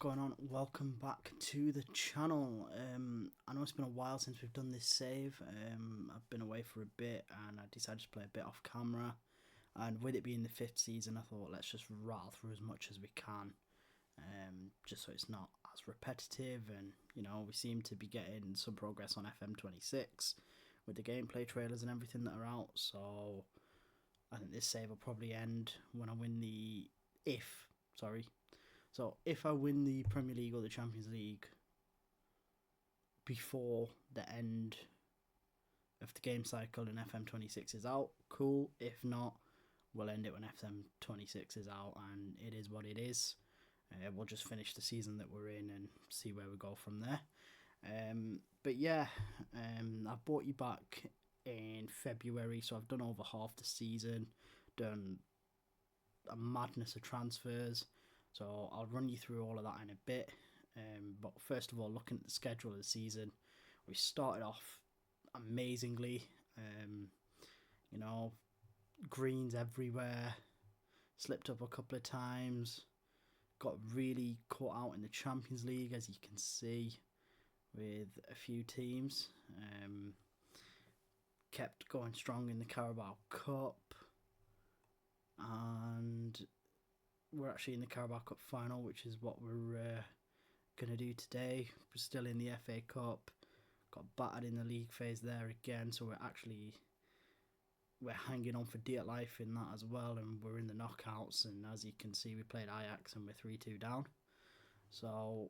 going on? Welcome back to the channel. I know it's been a while since we've done this save. I've been away for a bit and I decided to play a bit off camera, and with it being the 5th season I thought let's just rattle through as much as we can, just so it's not as repetitive, and we seem to be getting some progress on FM26 with the gameplay trailers and everything that are out. So I think this save will probably end when I win the if I win the Premier League or the Champions League before the end of the game cycle and FM26 is out, cool. If not, we'll end it when FM26 is out, and it is what it is. We'll just finish the season that we're in and see where we go from there. But yeah, I brought you back in February, so I've done over half the season, done a madness of transfers. So I'll run you through all of that in a bit. But first of all, looking at the schedule of the season, we started off amazingly. Greens everywhere, slipped up a couple of times, got really caught out in the Champions League, as you can see, with a few teams. Kept going strong in the Carabao Cup, and we're actually in the Carabao Cup Final, which is what we're going to do today. We're still in the FA Cup, got battered in the league phase there again, so we're hanging on for dear life in that as well, and we're in the knockouts, and as you can see we played Ajax and we're 3-2 down. So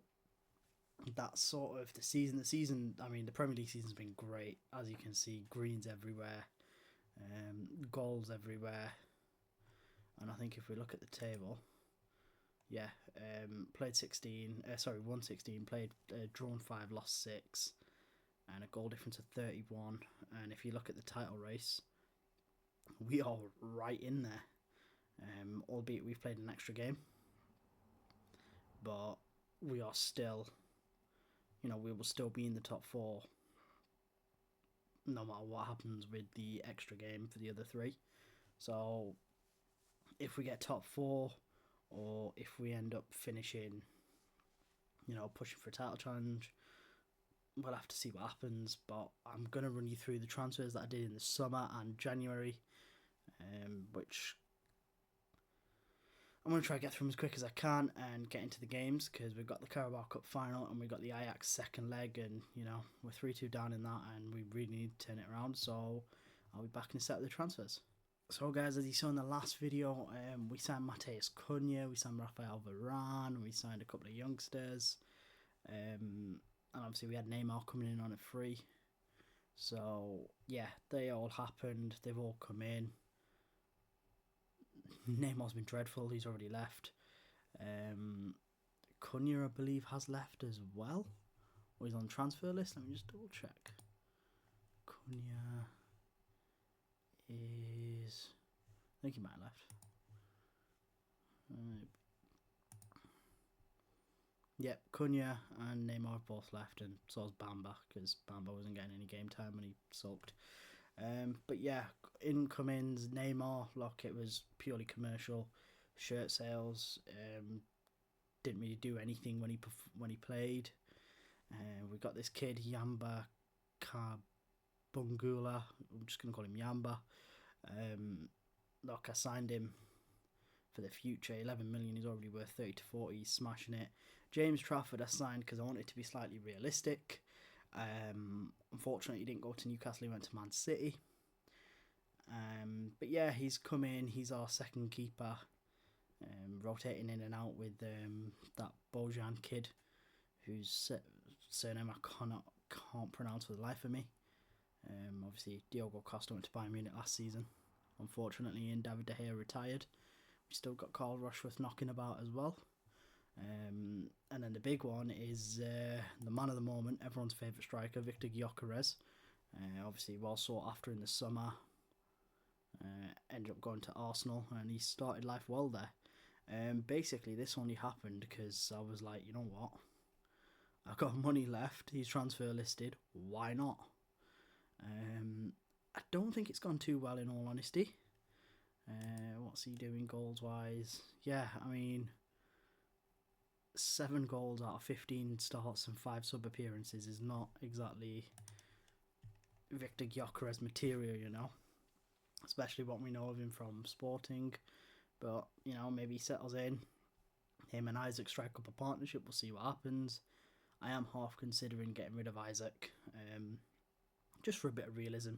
that's sort of the season. I mean, the Premier League season's been great, as you can see, greens everywhere, goals everywhere. And I think if we look at the table, won 16, played, drawn 5, lost 6, and a goal difference of 31. And if you look at the title race, we are right in there, albeit we've played an extra game, but we are still, we will still be in the top 4 no matter what happens with the extra game for the other 3. So if we get top 4, or if we end up finishing, pushing for a title challenge, we'll have to see what happens. But I'm going to run you through the transfers that I did in the summer and January, which I'm going to try to get through them as quick as I can and get into the games, because we've got the Carabao Cup Final and we've got the Ajax second leg, and we're 3-2 down in that, and we really need to turn it around. So I'll be back in a set of the transfers. So guys, as you saw in the last video, we signed Matheus Cunha, we signed Rafael Varane, we signed a couple of youngsters, and obviously we had Neymar coming in on a free. So yeah, they all happened, they've all come in. Neymar's been dreadful, he's already left. Cunha, I believe, has left as well, or he's on the transfer list. Let me just double check. Cunha is, I think he might have left. Yep, Cunha and Neymar have both left, and so has Bamba, because Bamba wasn't getting any game time and he sulked. But yeah, incomings, Neymar, look, it was purely commercial, shirt sales, didn't really do anything when he played. We got this kid, Yamba Bungula, I'm just going to call him Yamba. Look, I signed him for the future, 11 million, he's already worth 30 to 40, he's smashing it. James Trafford I signed because I wanted it to be slightly realistic. Unfortunately he didn't go to Newcastle, he went to Man City. But yeah, he's come in, he's our second keeper, rotating in and out with that Bojan kid, whose surname I can't pronounce for the life of me. Obviously Diogo Costa went to Bayern Munich last season, unfortunately, and David De Gea retired. We still got Carl Rushworth knocking about as well. And then the big one is the man of the moment, everyone's favourite striker, Victor Gyökeres. Obviously well sought after in the summer, ended up going to Arsenal, and he started life well there. Basically this only happened because I was like, you know what, I've got money left, he's transfer listed, why not? I don't think it's gone too well, in all honesty. What's he doing goals wise? Yeah, I mean, 7 goals out of 15 starts and 5 sub appearances is not exactly Victor Gyökeres material, you know, especially what we know of him from Sporting. But, you know, maybe he settles in. Him and Isaac strike up a partnership. We'll see what happens. I am half considering getting rid of Isaac, just for a bit of realism,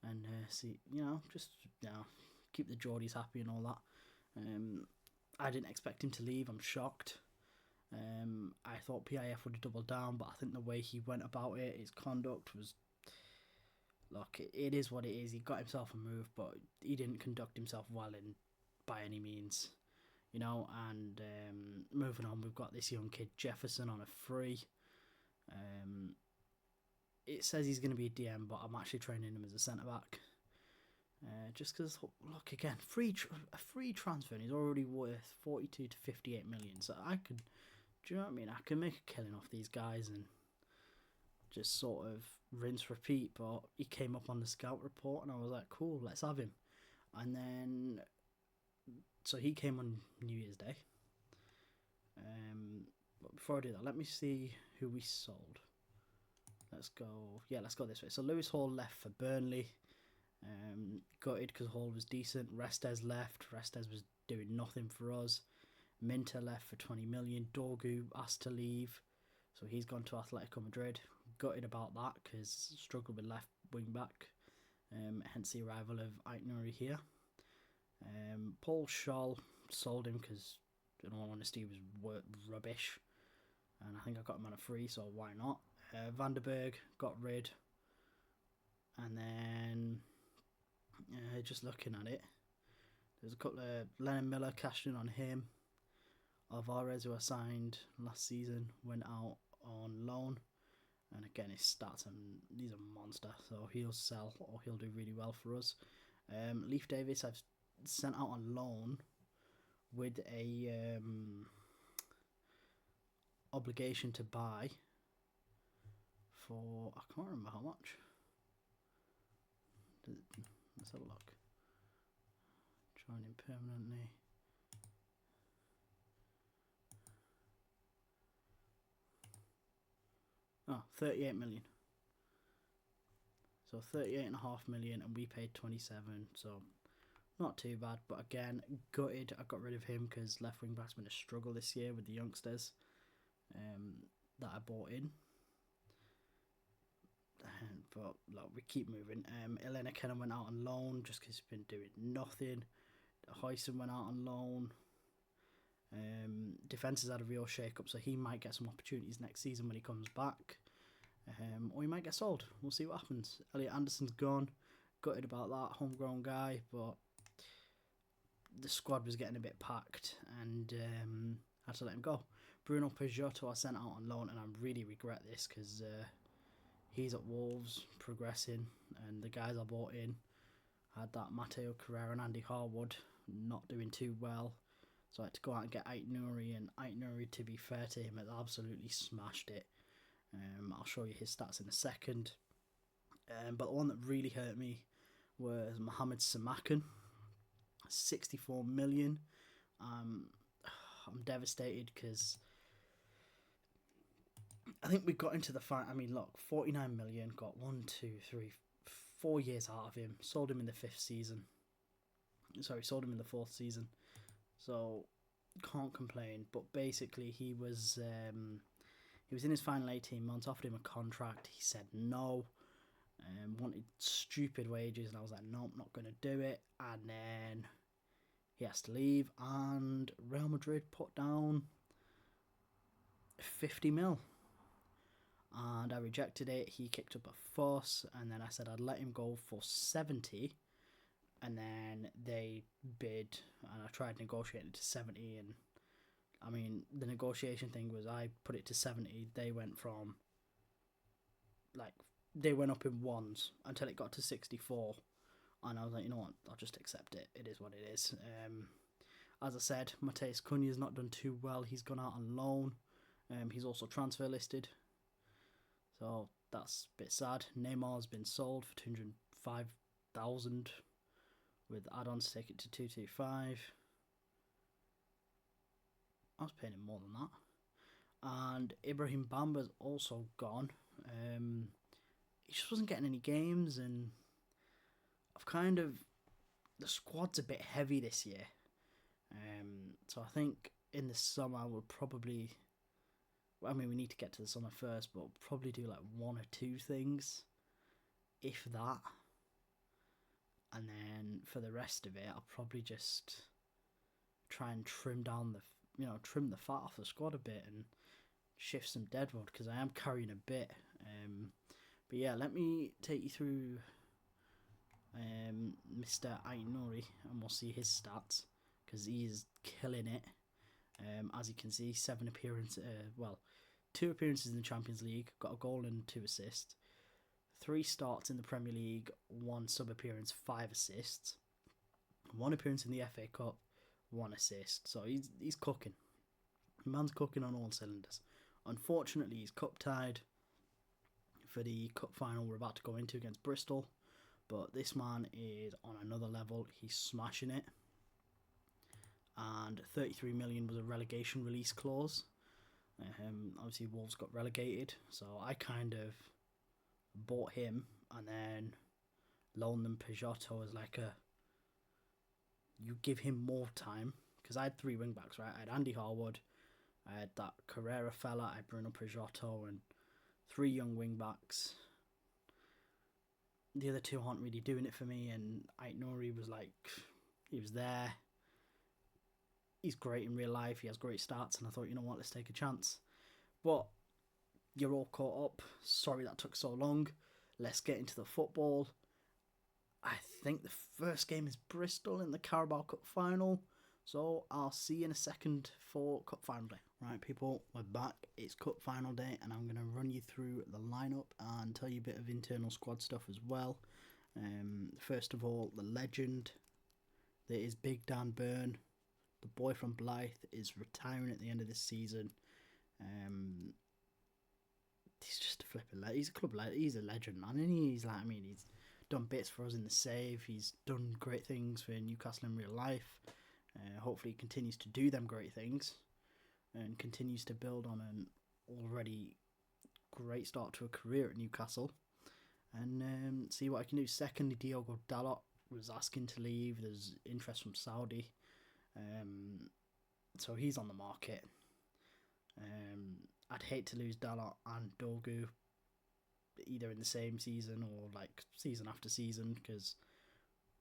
and see, you know, just, you know, keep the Geordies happy and all that. I didn't expect him to leave. I'm shocked. I thought PIF would have doubled down, but I think the way he went about it, his conduct was, look, it is what it is. He got himself a move, but he didn't conduct himself well by any means, you know. And moving on, we've got this young kid Jefferson on a free. It says he's going to be a DM, but I'm actually training him as a centre back. Just because, look, again, a free transfer, and he's already worth 42 to 58 million. So I could, do you know what I mean? I can make a killing off these guys and just sort of rinse, repeat. But he came up on the scout report, and I was like, cool, let's have him. And then, so he came on New Year's Day. But before I do that, let me see who we sold. Let's go this way. So Lewis Hall left for Burnley. Gutted because Hall was decent. Restes left. Restes was doing nothing for us. Minter left for 20 million. Dorgu asked to leave, so he's gone to Atletico Madrid. Gutted about that because struggled with left wing back. Hence the arrival of Aitnuri here. Paul Scholl, sold him because, in all honesty, he was rubbish, and I think I got him on a free, so why not? Vanderberg got rid, and then just looking at it, there's a couple of Lennon Miller cashed in on him. Alvarez, who I signed last season, went out on loan, and again his stats, and he's a monster, so he'll sell or he'll do really well for us. Leif Davis I've sent out on loan with a obligation to buy for, I can't remember how much. Let's have a look. Joining permanently. Oh, 38 million. So 38.5 million, and we paid 27, so not too bad. But again, gutted I got rid of him because left wing back's been a struggle this year with the youngsters that I bought in. But look, we keep moving. Elena Kennan went out on loan just because he's been doing nothing. Huyson went out on loan. Defence has had a real shake-up, so he might get some opportunities next season when he comes back. Or he might get sold. We'll see what happens. Elliot Anderson's gone. Gutted about that, homegrown guy, but the squad was getting a bit packed, and I had to let him go. Bruno Peugeot I sent out on loan, and I really regret this because he's at Wolves progressing, and the guys I bought in had that Matteo Carrera and Andy Harwood not doing too well, so I had to go out and get Aitnuri, and Aitnuri, to be fair to him, has absolutely smashed it. I'll show you his stats in a second, but the one that really hurt me was Mohamed Samakan, 64 million. I'm devastated because I think we got into the fight. I mean, look, 49 million, got 4 years out of him. Sold him in the 5th season. Sorry, sold him in the 4th season. So, can't complain. But basically, he was in his final 18 months, offered him a contract. He said no. Wanted stupid wages, and I was like, no, I'm not going to do it. And then he has to leave, and Real Madrid put down 50 mil. And I rejected it. He kicked up a fuss, and then I said I'd let him go for 70, and then they bid, and I tried negotiating it to 70, and I mean, the negotiation thing was I put it to 70, they went from, like, they went up in ones until it got to 64, and I was like, you know what, I'll just accept it. It is what it is. As I said, Mateus Cunha's not done too well. He's gone out on loan. He's also transfer listed, so that's a bit sad. Neymar's been sold for 205,000 with add-ons to take it to 225. I was paying him more than that. And Ibrahim Bamba's also gone. He just wasn't getting any games, and the squad's a bit heavy this year. So I think in the summer we'll probably, we need to get to the summer first, but we'll probably do like one or two things, if that. And then for the rest of it, I'll probably just try and trim the fat off the squad a bit and shift some deadwood, because I am carrying a bit. But yeah, let me take you through Mr. Aït-Nouri, and we'll see his stats, because he is killing it. As you can see, 2 appearances in the Champions League, got a goal and 2 assists. 3 starts in the Premier League, 1 sub-appearance, 5 assists. 1 appearance in the FA Cup, 1 assist. So he's cooking. The man's cooking on all cylinders. Unfortunately, he's cup tied for the cup final we're about to go into against Bristol. But this man is on another level. He's smashing it. And 33 million was a relegation release clause. Obviously, Wolves got relegated. So I kind of bought him and then loaned them Peugeot as like you give him more time. Because I had 3 wing backs, right? I had Andy Harwood, I had that Carrera fella, I had Bruno Peugeot, and 3 young wing backs. The other 2 aren't really doing it for me, and Aït-Nouri was like, he was there. He's great in real life, he has great stats, and I thought, you know what, let's take a chance. But you're all caught up. Sorry that took so long. Let's get into the football. I think the first game is Bristol in the Carabao Cup Final. So I'll see you in a second for Cup Final Day. Right, people, we're back. It's Cup Final Day, and I'm going to run you through the lineup and tell you a bit of internal squad stuff as well. First of all, the legend that is Big Dan Burn, the boy from Blyth, is retiring at the end of this season. He's just a flipping legend. He's a club legend. He's a legend, man. And he's done bits for us in the save. He's done great things for Newcastle in real life. Hopefully he continues to do them great things and continues to build on an already great start to a career at Newcastle, and see what I can do. Secondly, Diogo Dalot was asking to leave. There's interest from Saudi, so he's on the market. I'd hate to lose Dalot and Dogu either in the same season or like season after season, because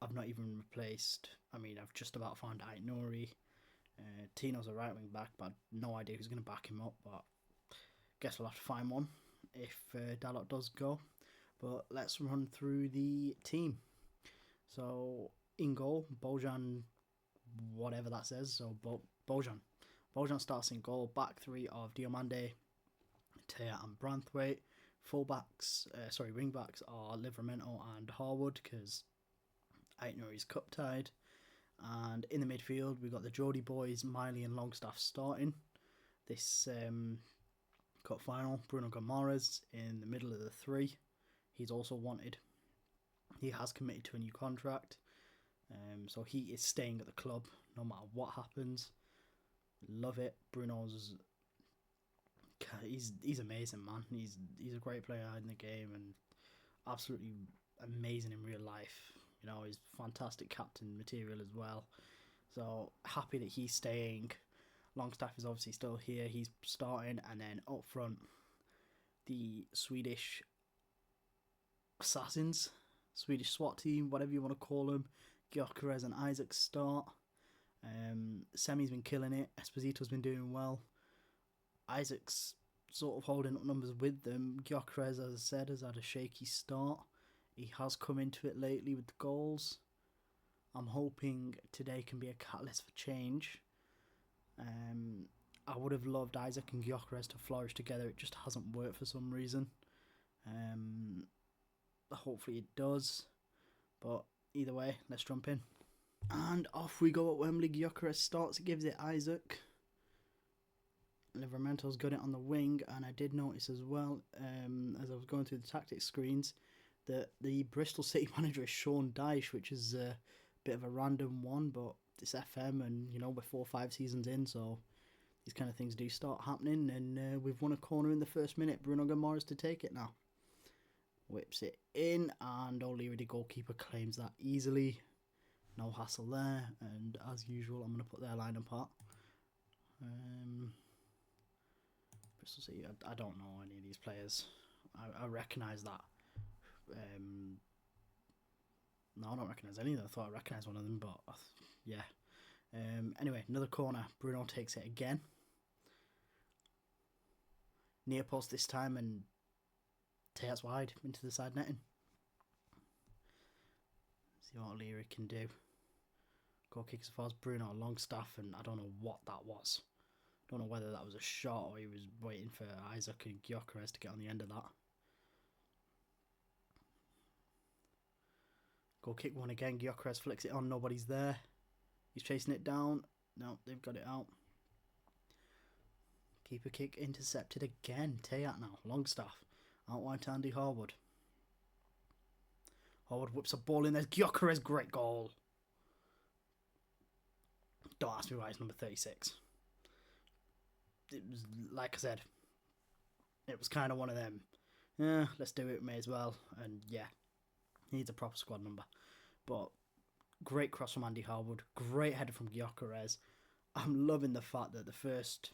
I've not even replaced. I've just about found Aït-Nouri. Tino's a right wing back, but I've no idea who's going to back him up. But guess we'll have to find one if Dalot does go. But let's run through the team. So in goal, Bojan, whatever that says. So Bojan starts in goal. Back 3 of Diomande, Tea and Branthwaite. Wing backs are Livramento and Harwood, because Aït-Nouri's cup tied. And in the midfield, we've got the Geordie boys, Miley and Longstaff, starting this cup final. Bruno Gomes in the middle of the 3. He's also wanted. He has committed to a new contract. So he is staying at the club no matter what happens. Love it. Bruno's... He's amazing, man. He's a great player in the game and absolutely amazing in real life. He's fantastic captain material as well. So happy that he's staying. Longstaff is obviously still here. He's starting. And then up front, the Swedish assassins, Swedish SWAT team, whatever you want to call them. Gyökeres and Isaac start. Semi's been killing it. Esposito's been doing well. Isaac's sort of holding up numbers with them. Gyökeres, as I said, has had a shaky start. He has come into it lately with the goals. I'm hoping today can be a catalyst for change. I would have loved Isaac and Gyökeres to flourish together. It just hasn't worked for some reason. Hopefully it does. But either way, let's jump in. And off we go at Wembley. Gyökeres starts, gives it Isaac. Livramento's got it on the wing, and I did notice as well, as I was going through the tactics screens, that the Bristol City manager is Sean Dyche, which is a bit of a random one, but it's FM, and we're 4 or 5 seasons in, so these kind of things do start happening, and we've won a corner in the first minute. Bruno Guimaraes to take it now. Whips it in, and O'Leary, the goalkeeper, claims that easily. No hassle there, and as usual, I'm going to put their line apart. Bristol City, I don't know any of these players. I recognise that. No, I don't recognise any of them. I thought I recognised one of them, but yeah. Anyway, another corner. Bruno takes it again. Near post this time, and Teat's wide into the side netting. See what O'Leary can do. Goal kick as far as Bruno, Longstaff, and I don't know what that was. Don't know whether that was a shot or he was waiting for Isaac and Gyökeres to get on the end of that. Goal kick one again. Gyökeres flicks it on. Nobody's there. He's chasing it down. No, they've got it out. Keeper kick intercepted again. Teat now. Longstaff. Out wide to Andy Harwood. Harwood whips a ball in there. Gyökeres, great goal. Don't ask me why it's number 36. It was, like I said, it was kind of one of them. Yeah, let's do it, may as well. And yeah, he needs a proper squad number. But great cross from Andy Harwood. Great header from Gyökeres. I'm loving the fact that the first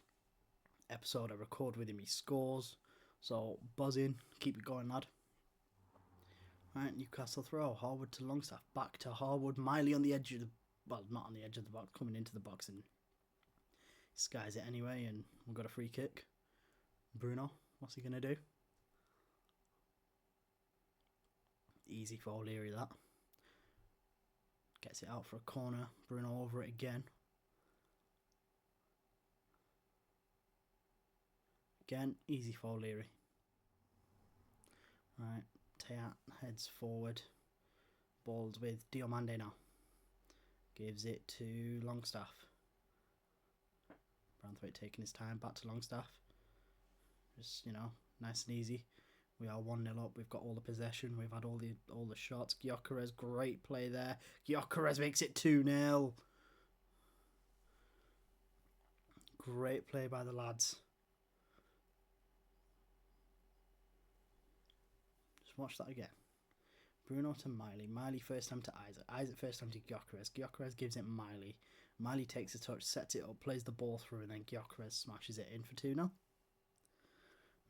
episode I record with him, he scores. So buzz in, keep it going, lad. Right, Newcastle throw. Harwood to Longstaff. Back to Harwood. Miley on the edge of the... Well, not on the edge of the box. Coming into the box and skies it anyway. And we've got a free kick. Bruno, what's he going to do? Easy for O'Leary, that. Gets it out for a corner. Bruno over it again. Again, easy for O'Leary. Right, Teat heads forward. Ball's with Diomande now. Gives it to Longstaff. Branthwaite taking his time. Back to Longstaff. Just, you know, nice and easy. We are 1-0 up. We've got all the possession. We've had all the shots. Gyökeres, great play there. Gyökeres makes it 2-0. Great play by the lads. Just watch that again. Bruno to Miley. Miley first time to Isaac. Isaac first time to Gyökeres. Gyökeres gives it Miley. Miley takes a touch, sets it up, plays the ball through, and then Gyökeres smashes it in for 2-0.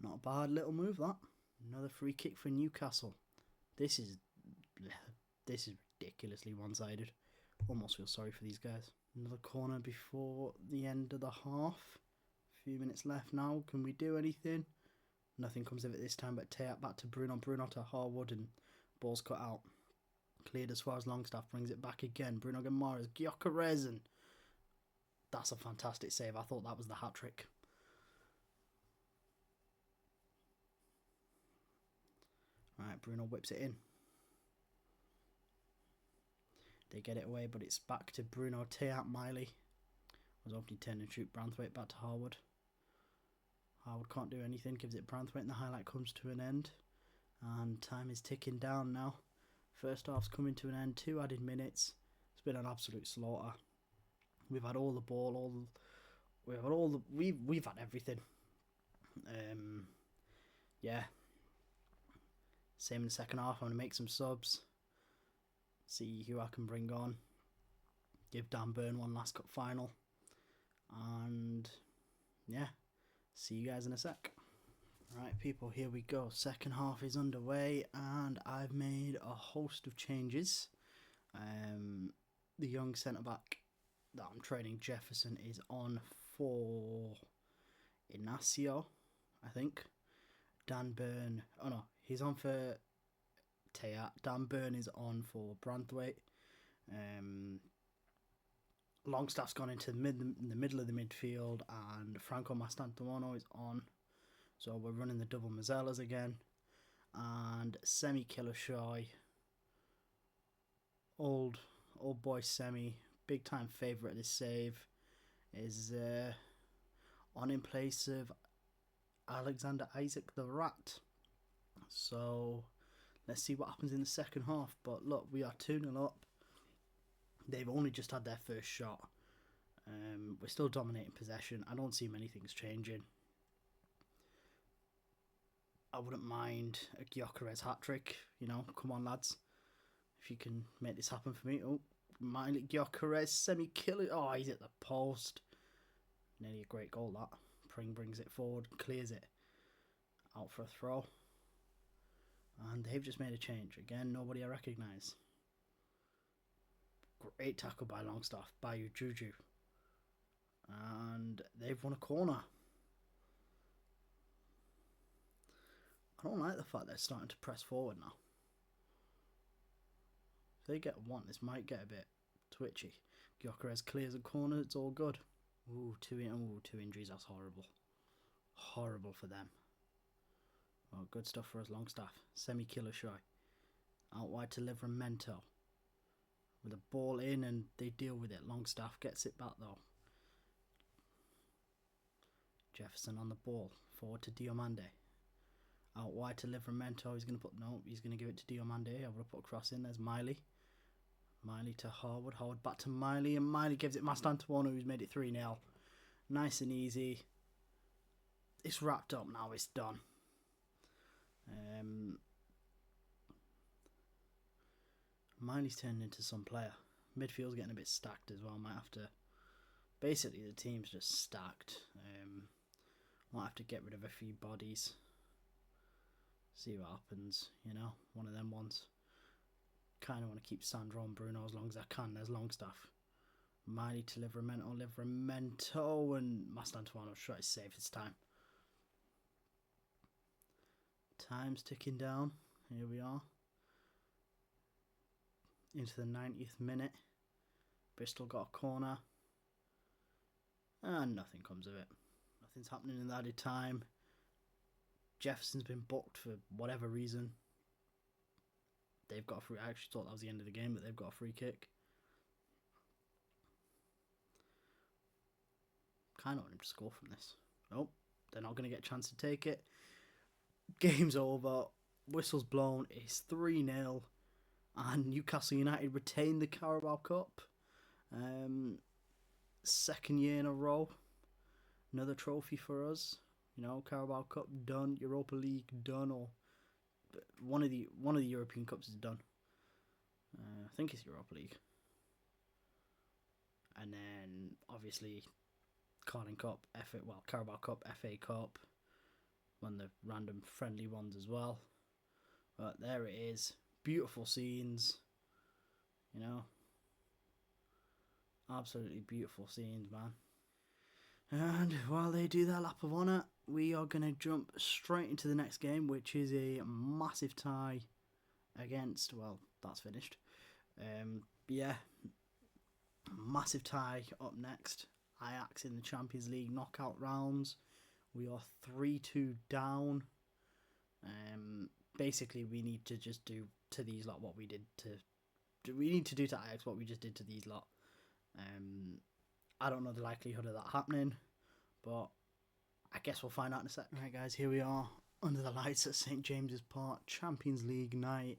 Not a bad little move, that. Another free kick for Newcastle. This is ridiculously one-sided. Almost feel sorry for these guys. Another corner before the end of the half. A few minutes left now. Can we do anything? Nothing comes of it this time, but Teat back to Bruno. Bruno to Harwood, and ball's cut out. Cleared as far as Longstaff. Brings it back again. Bruno Guimaraes. Gyökeres, and that's a fantastic save. I thought that was the hat-trick. Right, Bruno whips it in. They get it away, but it's back to Bruno. Teat, Miley. I was hoping he'd turn and shoot Branthwaite. Back to Harwood. Harwood can't do anything. Gives it Branthwaite, and the highlight comes to an end. And time is ticking down now. First half's coming to an end. 2 added minutes. It's been an absolute slaughter. We've had all the ball. We've had everything. Yeah. Same in the second half. I'm going to make some subs. See who I can bring on. Give Dan Burn one last cup final. And yeah. See you guys in a sec. Right, people, here we go. Second half is underway, and I've made a host of changes. The young centre-back that I'm training, Jefferson, is on for Inacio, I think. Dan Burn, oh no, he's on for Teat. Dan Burn is on for Branthwaite. Longstaff's gone into the middle of the midfield, and Franco Mastantuono is on. So we're running the double Mazzellas again. And Semi Killershoy, old boy Semi, big time favourite of this save, is on in place of Alexander Isaac the Rat. So let's see what happens in the second half. But look, we are 2-0 up. They've only just had their first shot. We're still dominating possession. I don't see many things changing. I wouldn't mind a Gyökeres hat-trick. Come on, lads. If you can make this happen for me. Oh, Miley Gyökeres, semi-killer. Oh, he's at the post. Nearly a great goal, that. Pring brings it forward, clears it. Out for a throw. And they've just made a change. Again, nobody I recognise. Great tackle by Longstaff, by Juju. And they've won a corner. I don't like the fact they're starting to press forward now. If they get one, this might get a bit twitchy. Gyökeres clears a corner, it's all good. Two injuries, that's horrible. Horrible for them. Oh, good stuff for us, Longstaff. Semi-killer shy. Out wide to Livramento. With a ball in and they deal with it. Longstaff gets it back though. Jefferson on the ball. Forward to Diomande. Out wide to Livramento. He's going to give it to Diomande. I would have put a cross in. There's Miley. Miley to Harwood. Harwood back to Miley. And Miley gives it Mastantuono, who's made it 3-0. Nice and easy. It's wrapped up now. It's done. Miley's turned into some player. Midfield's getting a bit stacked as well. Might have to... Basically, the team's just stacked. Might have to get rid of a few bodies. See what happens, one of them ones. Kind of want to keep Sandro and Bruno as long as I can. There's Longstaff. Miley to Livramento, and Mastantuono try to save his time. Time's ticking down. Here we are. Into the 90th minute. Bristol got a corner. And nothing comes of it. Nothing's happening in the added time. Jefferson's been booked for whatever reason. They've got a free... I actually thought that was the end of the game, but they've got a free kick. Kind of want him to score from this. Nope, they're not going to get a chance to take it. Game's over. Whistle's blown. It's 3-0. And Newcastle United retain the Carabao Cup. Second year in a row. Another trophy for us. Carabao Cup done. Europa League done. Or one of the European Cups is done. I think it's Europa League. And then, obviously, Carling Cup, Carabao Cup, FA Cup. One of the random friendly ones as well. But there it is. Beautiful scenes. Absolutely beautiful scenes, man. And while they do their lap of honour, we are going to jump straight into the next game, which is a massive tie against... Well, that's finished. Massive tie up next. Ajax in the Champions League knockout rounds. We are 3-2 down. Basically, we need to just do to these lot what we did to... We need to do to Ajax what we just did to these lot. I don't know the likelihood of that happening, but I guess we'll find out in a sec. Right, guys, here we are under the lights at St James's Park, Champions League night.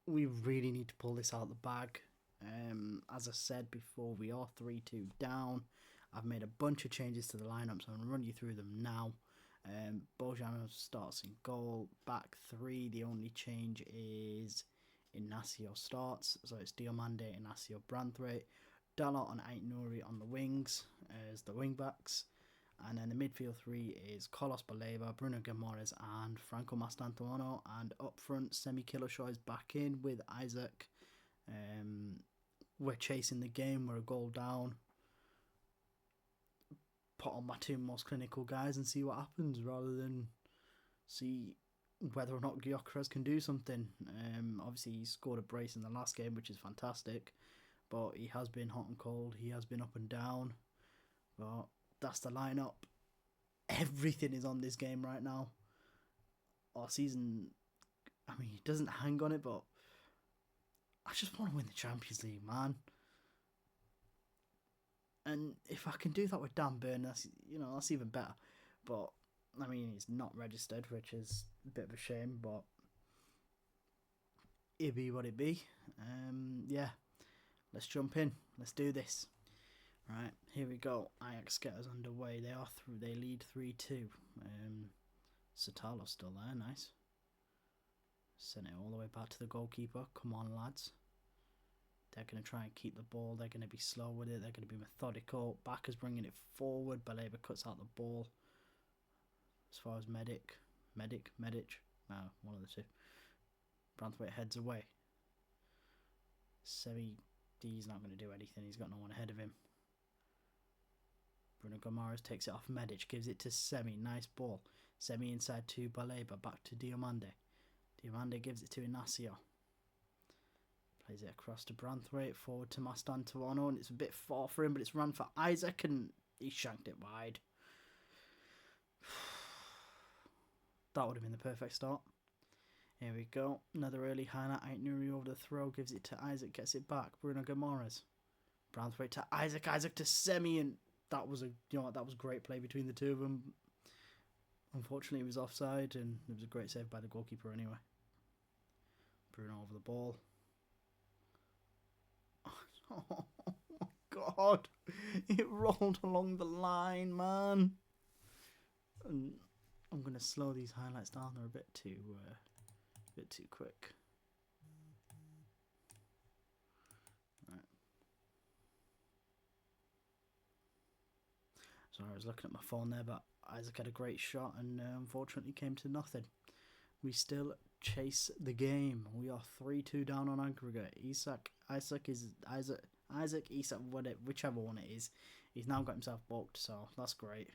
We really need to pull this out of the bag. As I said before, we are 3-2 down. I've made a bunch of changes to the lineup, so I'm going to run you through them now. Bojan starts in goal. Back three, the only change is Inacio starts. So it's Diomande, Inacio, Branthwaite. Dalot and Aït-Nouri on the wings as the wing backs. And then the midfield three is Carlos Baleba, Bruno Guimaraes and Franco Mastantuono. And up front, Semi Killer is back in with Isaac. We're chasing the game. We're a goal down. Put on my two most clinical guys and see what happens rather than see whether or not Gyökeres can do something. Obviously, he scored a brace in the last game, which is fantastic. But he has been hot and cold. He has been up and down. But that's the lineup. Everything is on this game right now. Our season, it doesn't hang on it, but I just want to win the Champions League, man. And if I can do that with Dan Burn, that's even better. But he's not registered, which is a bit of a shame. But it be what it be. Let's jump in. Let's do this. Right, here we go. Ajax get us underway. They are through. They lead 3-2. Satalo's still there. Nice. Sent it all the way back to the goalkeeper. Come on, lads. They're going to try and keep the ball. They're going to be slow with it. They're going to be methodical. Backers bringing it forward. Baleba cuts out the ball. As far as Medic. No, one of the two. Branthwaite heads away. He's not going to do anything. He's got no one ahead of him. Bruno Gomares takes it off Medic. Gives it to Semi. Nice ball. Semi inside to Baleba. Back to Diomande. Diomande gives it to Inacio. Plays it across to Branthwaite. Forward to Mastantuono. And it's a bit far for him, but it's run for Isaac. And he shanked it wide. That would have been the perfect start. Here we go. Another early highlight. Aitnuri over the throw. Gives it to Isaac. Gets it back. Bruno Gomares. Branthwaite to Isaac. Isaac to Semi. And that was great play between the two of them. Unfortunately, it was offside. And it was a great save by the goalkeeper anyway. Bruno over the ball. Oh my god. It rolled along the line, man. And I'm going to slow these highlights down. They're a bit too quick. Right. Sorry, I was looking at my phone there, but Isaac had a great shot and unfortunately came to nothing. We still chase the game. We are 3-2 down on aggregate. Isak, whichever one it is. He's now got himself booked, so that's great.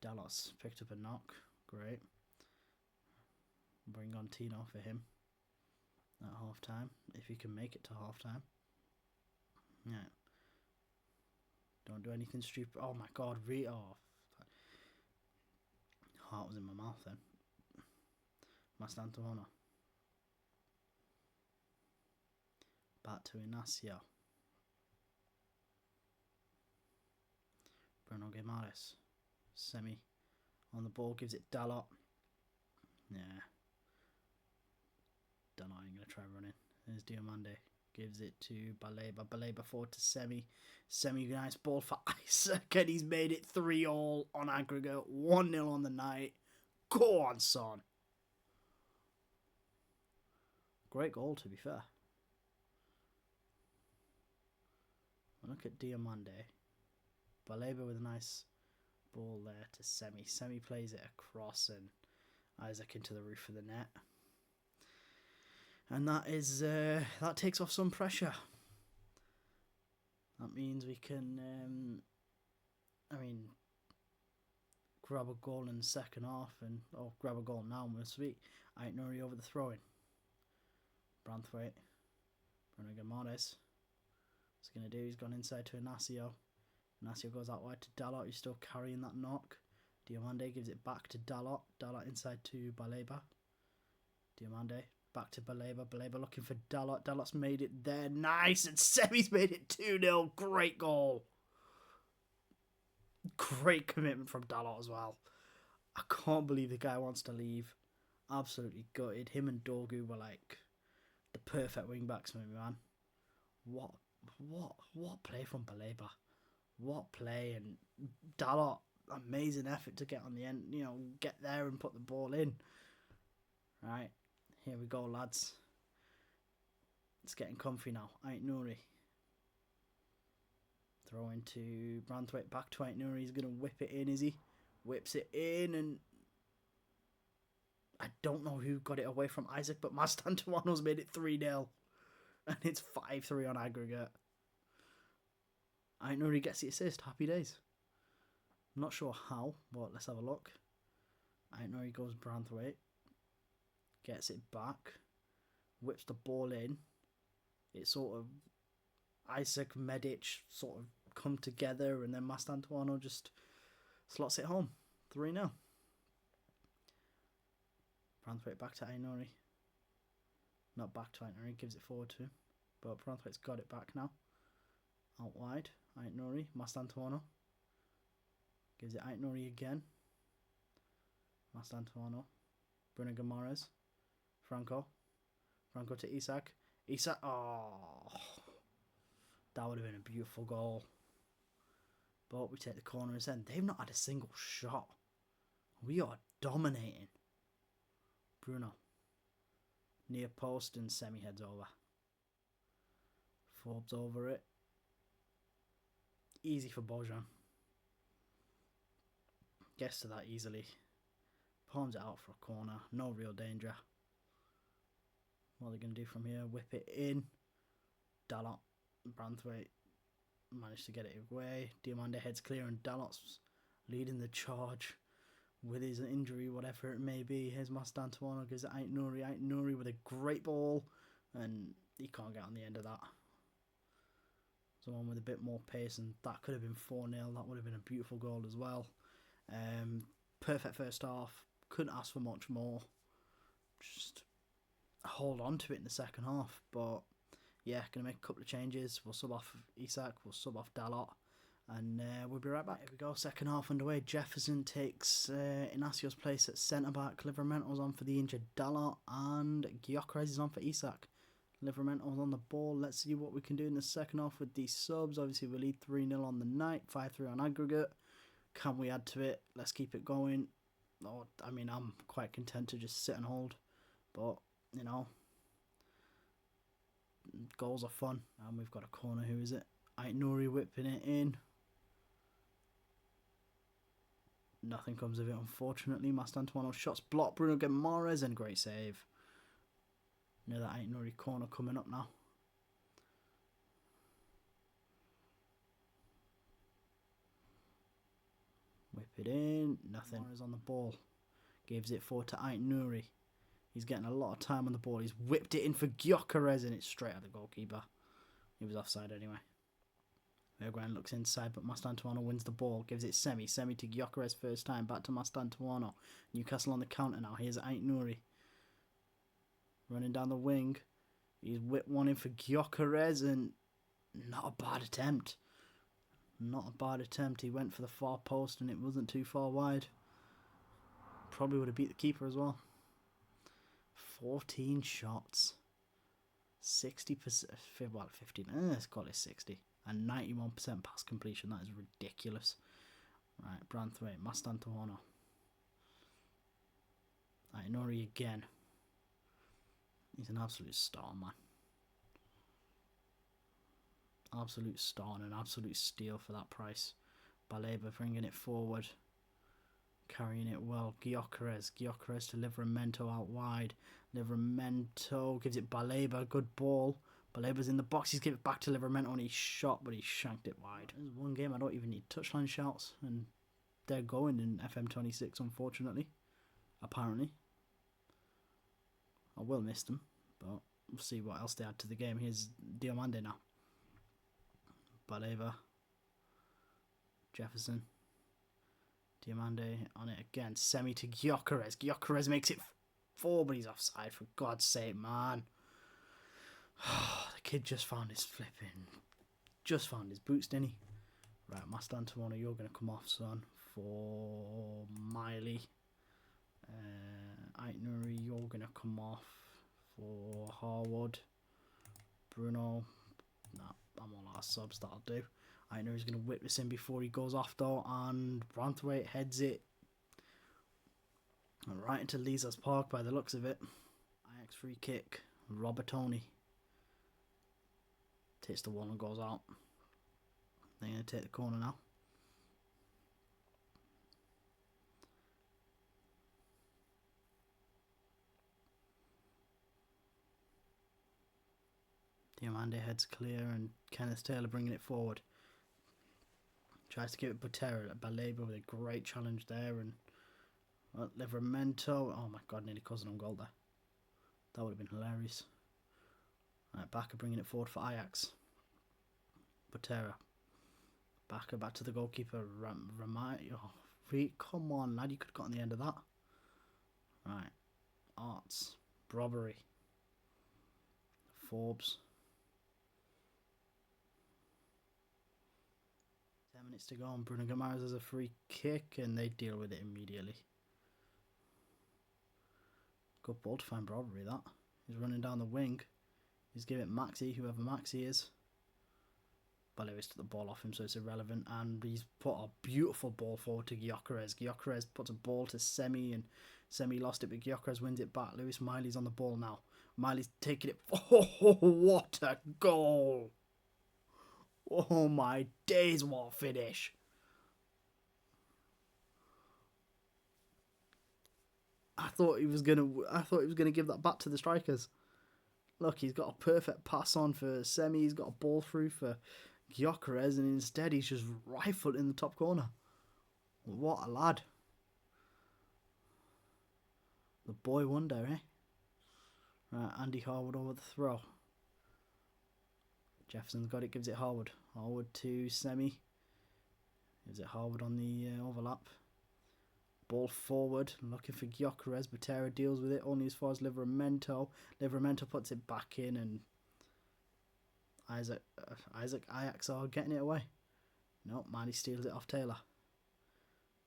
Dallas picked up a knock. Great. Bring on Tino for him at half time, if he can make it to half time. Yeah. Don't do anything stupid. Oh my god, heart was in my mouth then. Mastantuono. Back to Inacio. Bruno Guimaraes. Semi on the ball, gives it Dalot. Yeah. Dalot ain't going to try running. There's Diomande. Gives it to Baleba. Baleba forward to Semi. Semi, nice ball for Isaac. And he's made it 3-3 on aggregate. 1-0 on the night. Go on, son. Great goal, to be fair. Look at Diomande. Baleba with a nice ball there to Semi. Semi plays it across and Isaac into the roof of the net. And that takes off some pressure. That means we can, grab a goal in the second half grab a goal now. Must be Aitnuri over the throw-in. Branthwaite. Bruno Guimaraes. What's he going to do? He's gone inside to Inacio. Inacio goes out wide to Dalot, who's still carrying that knock. Diomande gives it back to Dalot. Dalot inside to Baleba. Diomande back to Baleba. Baleba looking for Dalot. Dalot's made it there. Nice. And Semi's made it 2-0. Great goal. Great commitment from Dalot as well. I can't believe the guy wants to leave. Absolutely gutted. Him and Dorgu were like the perfect wing backs for me, man. What play from Baleba? What play, and Dalot, amazing effort to get on the end, get there and put the ball in. Right, here we go, lads. It's getting comfy now. Aitnuri. Throw into Branthwaite, back to Aitnuri. He's going to whip it in, is he? Whips it in, and I don't know who got it away from Isaac, but Mastantuano's made it 3-0. And it's 5-3 on aggregate. Aitnuri gets the assist. Happy days. I'm not sure how, but let's have a look. Aitnuri goes Branthwaite. Gets it back. Whips the ball in. It's sort of Isaac, Medic sort of come together, and then Mastantuano just slots it home. 3-0. Branthwaite back to Aitnuri. Not back to Aitnuri, gives it forward to him. But Branthwaite's got it back now. Out wide. Aitnuri, Mastantuano. Gives it Aitnuri again. Mastantuano. Bruno Guimaraes. Franco to Isak. Isak. Oh. That would have been a beautiful goal. But we take the corner instead. They've not had a single shot. We are dominating. Bruno. Near post and Semi heads over. Forbes over it. Easy for Bojan. Gets to that easily. Palms it out for a corner. No real danger. What are they going to do from here? Whip it in. Dalot. Branthwaite managed to get it away. Diomande heads clear and Dalot's leading the charge with his injury, whatever it may be. Here's Mastantuono, gives it Ait Nouri with a great ball, and he can't get on the end of that. Someone with a bit more pace, and that could have been 4-0. That would have been a beautiful goal as well. Perfect first half. Couldn't ask for much more. Just hold on to it in the second half. But yeah, going to make a couple of changes. We'll sub off Isak. We'll sub off Dalot. And we'll be right back. Here we go. Second half underway. Jefferson takes Inacio's place at centre-back. Livramento's on for the injured Dalot. And Gyökeres is on for Isak. Livramento's on the ball. Let's see what we can do in the second half with these subs. Obviously, we lead 3-0 on the night. 5-3 on aggregate. Can we add to it? Let's keep it going. Oh, I mean, I'm quite content to just sit and hold. But, you know, goals are fun. And we've got a corner. Who is it? Ait Nouri whipping it in. Nothing comes of it, unfortunately. Mastantuono shots blocked. Bruno Guimaraes and great save. Another Ait Nouri corner coming up now. Whip it in. Nothing. Guimaraes on the ball. Gives it forward to Ait Nouri. He's getting a lot of time on the ball. He's whipped it in for Gyökeres and it's straight at the goalkeeper. He was offside anyway. Bergwijn looks inside, but Mastantuono wins the ball. Gives it Semi. Semi to Gyökeres first time. Back to Mastantuono. Newcastle on the counter now. Here's Ait Nouri. Running down the wing. He's whipped one in for Gyökeres and not a bad attempt. Not a bad attempt. He went for the far post and it wasn't too far wide. Probably would have beat the keeper as well. 14 shots. 60%. Well, 15. Let's call it 60. And 91% pass completion. That is ridiculous. Right, Branthwaite, Mastantuono. Ait Nouri again. He's an absolute star, man. Absolute star and an absolute steal for that price. Baleba bringing it forward. Carrying it well. Gyökeres to Livramento out wide. Livramento gives it Baleba. Good ball. Baleba's in the box. He's given it back to Livramento and he shot, but he shanked it wide. There's one game I don't even need touchline shouts, and they're going in FM26, unfortunately. Apparently. I will miss them, but we'll see what else they add to the game. Here's Diomande now. Baleba. Jefferson. Diomande on it again. Semi to Gyökeres. Gyökeres makes it 4, but he's offside, for God's sake, man. The kid just found his boots, didn't he? Right, Mastantuono, you're going to come off, son, for Miley. Ait Nouri, you're going to come off for Harwood. Bruno, nah, I'm all our subs, that'll do. Ait Nouri's going to whip this in before he goes off, though, and Branthwaite heads it right into Leazes Park by the looks of it. Ajax free kick. Robertoni takes the one and goes out. They're going to take the corner now. Diomande heads clear and Kenneth Taylor bringing it forward. Tries to give it Butera. Baleba with a great challenge there, and Livramento. Oh my God, nearly caused an own goal there. That would have been hilarious. Right, Bakker bringing it forward for Ajax. Butera. Bakker back to the goalkeeper. Ramai. Oh, come on, lad. You could have got on the end of that. Right. Arts. Robbery. Forbes. 10 minutes to go and Bruno Guimaraes has a free kick and they deal with it immediately. Good ball to find Robbery, that. He's running down the wing. He's giving it Maxi, whoever Maxi is. Baleba's took the ball off him, so it's irrelevant. And he's put a beautiful ball forward to Gyökeres. Gyökeres puts a ball to Semi, and Semi lost it, but Gyökeres wins it back. Lewis Miley's on the ball now. Miley's taking it. Oh, what a goal! Oh my days, what a finish! I thought he was gonna give that back to the strikers. Look, he's got a perfect pass on for Semi. He's got a ball through for Gyökeres, and instead he's just rifled in the top corner. What a lad! The boy wonder, eh? Right, Andy Harwood over the throw. Jefferson's got it, gives it Harwood. Harwood to Semi. Gives it Harwood on the overlap. Ball forward, looking for Gyökeres. Botera deals with it only as far as Livramento. Livramento puts it back in, and Ajax are getting it away. No, Manny steals it off Taylor.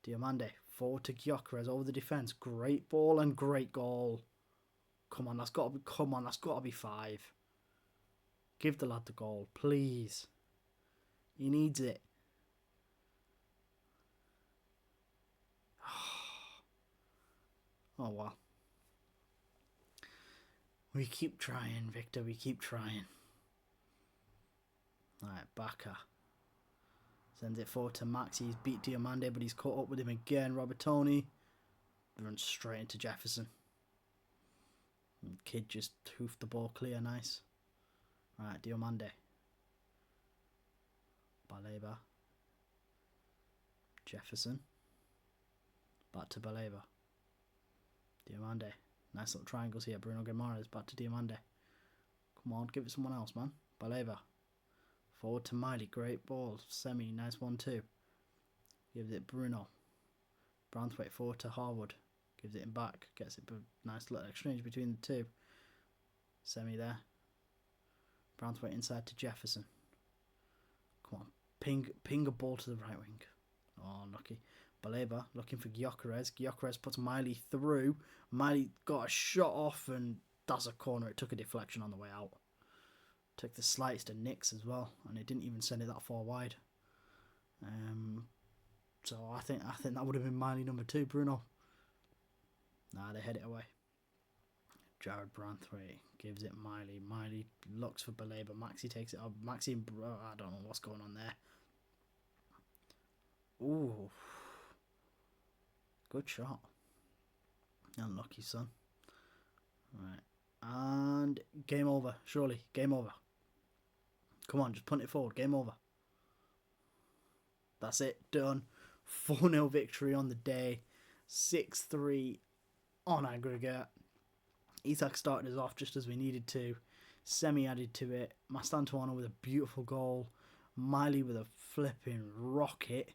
Diomande forward to Gyökeres over the defence. Great ball and great goal. Come on, that's got to be 5. Give the lad the goal, please. He needs it. Oh well. We keep trying, Victor. We keep trying. Alright, Baka sends it forward to Max. He's beat Diomande, but he's caught up with him again. Robertoni runs straight into Jefferson. And Kid just hoofed the ball clear, nice. Right, Diomande. Baleba. Jefferson. Back to Baleba. Diomande. Nice little triangles here. Bruno Guimaraes back to Diomande. Come on, give it someone else, man. Baleba. Forward to Miley. Great ball. Semi. Nice one too. Gives it Bruno. Branthwaite forward to Harwood. Gives it him back. Gets it. Nice little exchange between the two. Semi there. Branthwaite inside to Jefferson. Come on. Ping a ball to the right wing. Oh, unlucky. Baleba looking for Gyökeres. Gyökeres puts Miley through. Miley got a shot off, and that's a corner. It took a deflection on the way out. Took the slightest of nicks as well, and it didn't even send it that far wide. So I think that would have been Miley number 2, Bruno. Nah, they head it away. Jared Branthwaite gives it Miley. Miley looks for Baleba. Maxi takes it up. Maxi, I don't know what's going on there. Ooh. Good shot. Unlucky, son. Right. And game over. Surely. Game over. Come on, just punt it forward. Game over. That's it. Done. 4-0 victory on the day. 6-3 on aggregate. Isak started us off just as we needed to. Semi added to it. Mastantuono with a beautiful goal. Miley with a flipping rocket.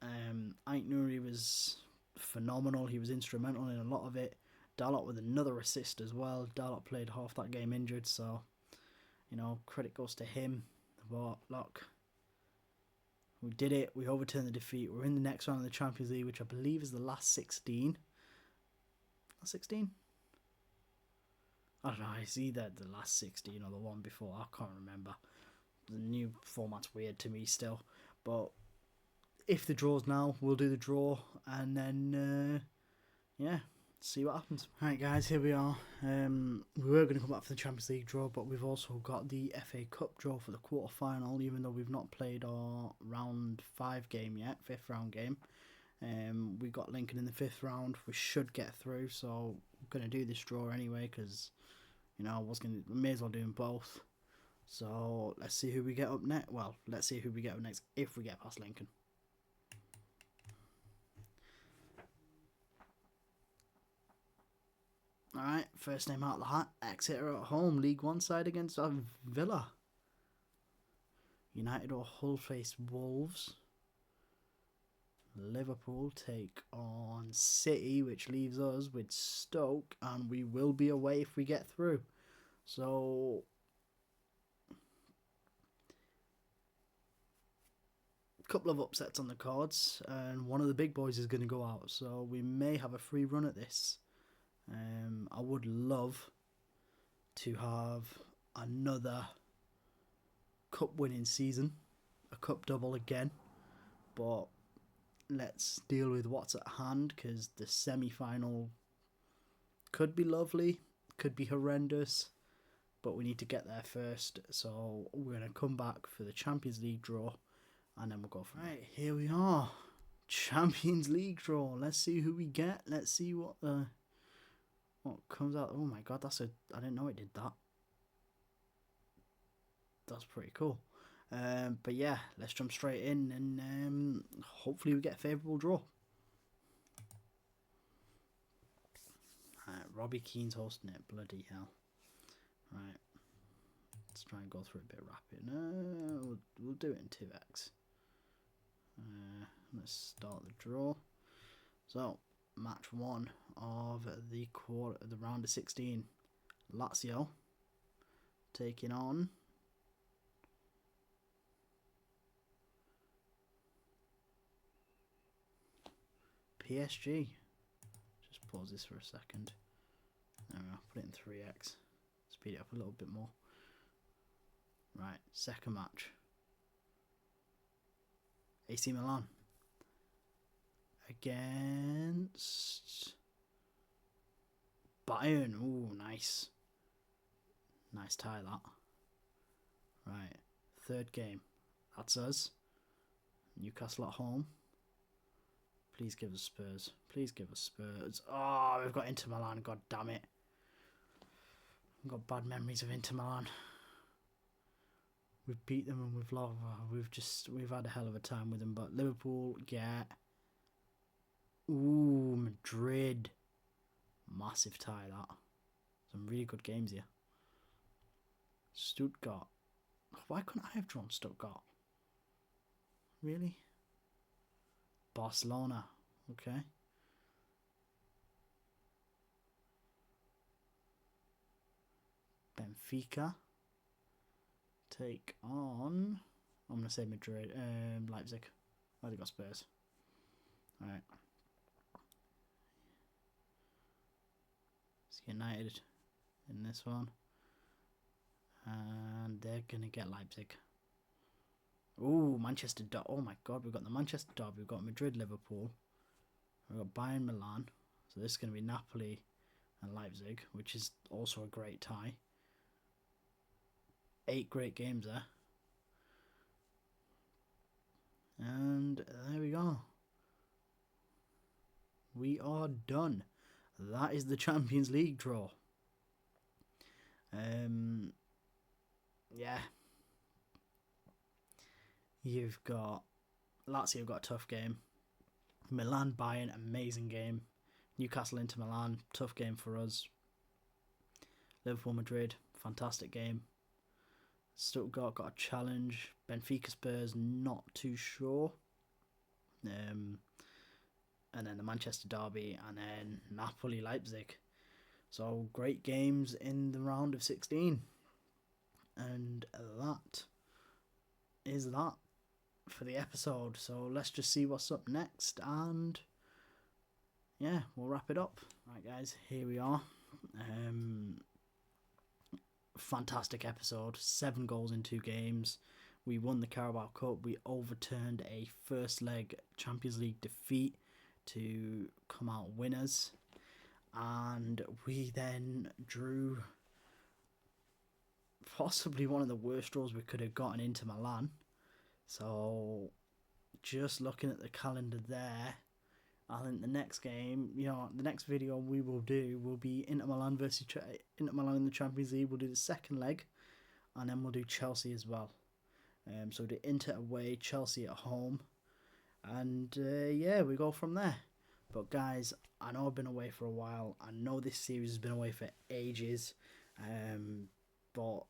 Ait Nouri was phenomenal. He was instrumental in a lot of it. Dalot with another assist as well. Dalot played half that game injured, so credit goes to him. But look, we did it. We overturned the defeat. We're in the next round of the Champions League, which I believe is the last 16. Last 16? I don't know. It's either the last 16 or the one before. I can't remember. The new format's weird to me still, but if the draw's now, we'll do the draw, and then, see what happens. Right, guys, here we are. We were going to come back for the Champions League draw, but we've also got the FA Cup draw for the quarter-final, even though we've not played our round 5 game yet, 5th round game. We got Lincoln in the 5th round. We should get through, so I'm going to do this draw anyway, because, may as well do them both. So, let's see who we get up next. Well, let's see who we get up next if we get past Lincoln. Alright, first name out of the hat. Exeter at home. League One side against Villa. United or Hull face Wolves. Liverpool take on City, which leaves us with Stoke, and we will be away if we get through. So, a couple of upsets on the cards, and one of the big boys is going to go out, so we may have a free run at this. I would love to have another cup winning season, a cup double again, but let's deal with what's at hand, because the semi-final could be lovely, could be horrendous, but we need to get there first. So we're going to come back for the Champions League draw, and then we'll go from right, here we are. Champions League draw. Let's see who we get. Let's see what comes out. Oh my god, I didn't know it did that. That's pretty cool. But yeah, let's jump straight in, and hopefully we get a favourable draw. Robbie Keane's hosting it. Bloody hell. Right. Let's try and go through it a bit rapid. We'll do it in 2x. Let's start the draw. So, match 1 of the round of 16. Lazio taking on PSG. Just pause this for a second. There we go. Put it in 3x. Speed it up a little bit more. Right, second match. AC Milan against Bayern. Ooh, nice. Nice tie, that. Right, third game. That's us. Newcastle at home. Please give us Spurs. Please give us Spurs. Oh, we've got Inter Milan. God damn it. I've got bad memories of Inter Milan. We've beat them and we've lost. We've had a hell of a time with them. But Liverpool get. Ooh, Madrid. Massive tie, that. Some really good games here. Stuttgart. Why couldn't I have drawn Stuttgart? Really? Barcelona. Okay. Benfica take on, I'm going to say Madrid, Leipzig. Oh, they got Spurs. Alright. It's United in this one. And they're going to get Leipzig. Ooh, Manchester Derby. Oh my god, we've got the Manchester Derby. We've got Madrid, Liverpool. We've got Bayern, Milan. So this is going to be Napoli and Leipzig, which is also a great tie. 8 great games there. And there we go. We are done. That is the Champions League draw. Yeah. You've got Lazio got a tough game. Milan, Bayern, amazing game. Newcastle, Inter Milan, tough game for us. Liverpool, Madrid, fantastic game. Stuttgart got a challenge. Benfica, Spurs, not too sure. And then the Manchester Derby, and then Napoli, Leipzig. So great games in the round of 16. And that is that for the episode. So let's just see what's up next, and yeah, we'll wrap it up. Right guys, here we are. Fantastic episode. 7 goals in 2 games. We won the Carabao Cup. We overturned a first leg Champions League defeat to come out winners, and we then drew possibly one of the worst draws we could have gotten into Milan. So just looking at the calendar there, I think the next game, the next video we will do will be Inter Milan versus Inter Milan in the Champions League. We'll do the second leg, and then we'll do Chelsea as well. So the Inter away, Chelsea at home, and yeah, we go from there. But guys, I know I've been away for a while. I know this series has been away for ages, but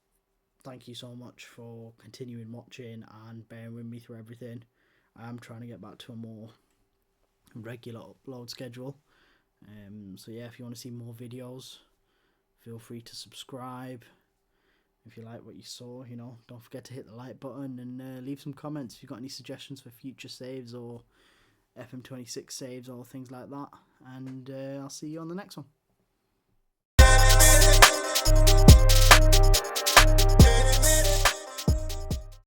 thank you so much for continuing watching and bearing with me through everything. I am trying to get back to a more regular upload schedule. So yeah, if you want to see more videos, feel free to subscribe. If you like what you saw, don't forget to hit the like button, and leave some comments if you've got any suggestions for future saves or FM26 saves or things like that. And I'll see you on the next one.